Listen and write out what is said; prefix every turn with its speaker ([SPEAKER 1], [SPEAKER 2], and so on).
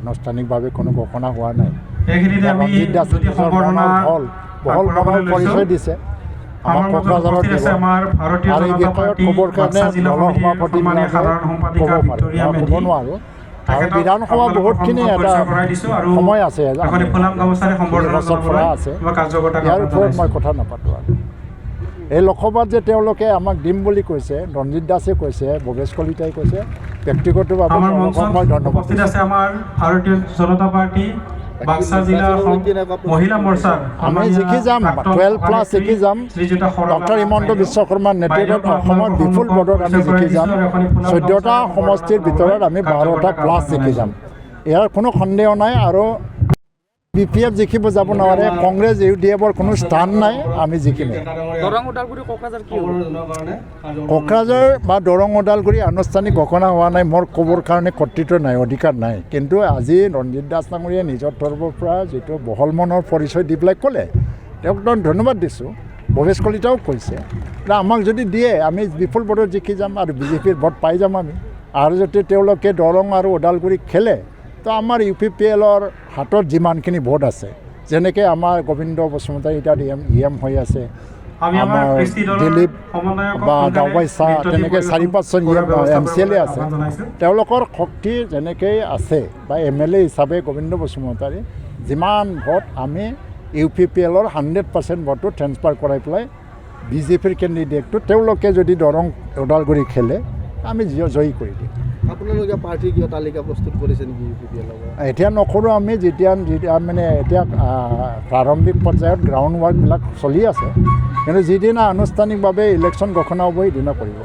[SPEAKER 1] আনুষ্ঠানিকভাৱে কোনো ঘোষণা হোৱা নাই।
[SPEAKER 2] এইখিনিতে আমি যদি সম্বৰ্ধনা
[SPEAKER 1] বহল মনৰ পৰিচয় দিছে আমাক কোকৰাঝাৰত দিব আৰু এই বিষয়ত ক'বৰ কাৰণে দলৰ সভাপতিবিলাকে ক'ব পাৰে, মই ক'ব নোৱাৰোঁ। আৰু বিধানসভা বহুতখিনি এটা সময় আছে, বছৰ পৰা আছে, ইয়াৰ ওপৰত মই কথা নাপাতোঁ। আৰু এই লোকসভাত যে তেওঁলোকে আমাক দিম বুলি কৈছে, ৰঞ্জিত দাসে কৈছে, ভৱেশ কলিতাই কৈছে, ব্যক্তিগতভাৱে মই ধন্যবাদ দিছোঁ।
[SPEAKER 2] আমাৰ ভাৰতীয় জনতা পাৰ্টি বাক্সা জিলা মহিলা মৰ্চাৰ
[SPEAKER 1] আমি জিকি যাম, 12+ জিকি যাম। ডক্টৰ হিমন্ত বিশ্ব শৰ্মাৰ নেতৃত্বত অসমত বিপুল ভোটত আমি জিকি যাম। 14টা সমষ্টিৰ ভিতৰত আমি 12+ জিকি যাম, ইয়াৰ কোনো সন্দেহ নাই। আৰু BPF জিকিব যাব নোৱাৰে, কংগ্ৰেছ UDFৰ কোনো স্থান নাই, আমি জিকিমেই। কোকৰাঝাৰ বা দৰং ওদালগুৰি আনুষ্ঠানিক ঘোষণা হোৱা নাই, মোৰ ক'বৰ কাৰণে কৰ্তৃত্ব নাই, অধিকাৰ নাই। কিন্তু আজি ৰঞ্জিত দাস ডাঙৰীয়াই নিজৰ তৰফৰ পৰা যিটো বহল মনৰ পৰিচয় দি পেলাই ক'লে, তেওঁক ধন্যবাদ দিছোঁ। ভৱেশ কলিতাও কৈছে যে আমাক যদি দিয়ে আমি বিপুল ভোটত জিকি যাম আৰু BJPৰ ভোট পাই যাম আমি। আৰু যদি তেওঁলোকে দৰং আৰু ওদালগুৰিত খেলে তো আমাৰ UPPLৰ হাতত যিমানখিনি ভোট আছে, যেনেকৈ আমাৰ গোবিন্দ বসুমতাৰী এতিয়া EM হৈ আছে, আমাৰ দিলীপ বা দাওবাই চাহ, তেনেকৈ 4-5জন MCLA আছে, তেওঁলোকৰ শক্তি যেনেকৈ আছে বা MLA হিচাপে গোবিন্দ বসুমতাৰী, যিমান ভোট আমি UPPLৰ 100% ভোটটো ট্ৰেন্সফাৰ কৰাই পেলাই BJPৰ কেণ্ডিডেটটো তেওঁলোকে যদি দৰং ওদালগুৰি খেলে আমি জয়ী কৰি দিম।
[SPEAKER 3] আপোনালোকে পাৰ্টীৰ কিয় তালিকা প্ৰস্তুত কৰিছে নেকি UPPLৰ?
[SPEAKER 1] এতিয়া নকৰোঁ আমি, যেতিয়া মানে এতিয়া প্ৰাৰম্ভিক পৰ্যায়ত গ্ৰাউণ্ড ৱাৰ্কবিলাক চলি আছে, কিন্তু যিদিনা আনুষ্ঠানিকভাৱে ইলেকশ্যন ঘোষণা হ'ব সেইদিনা কৰিব।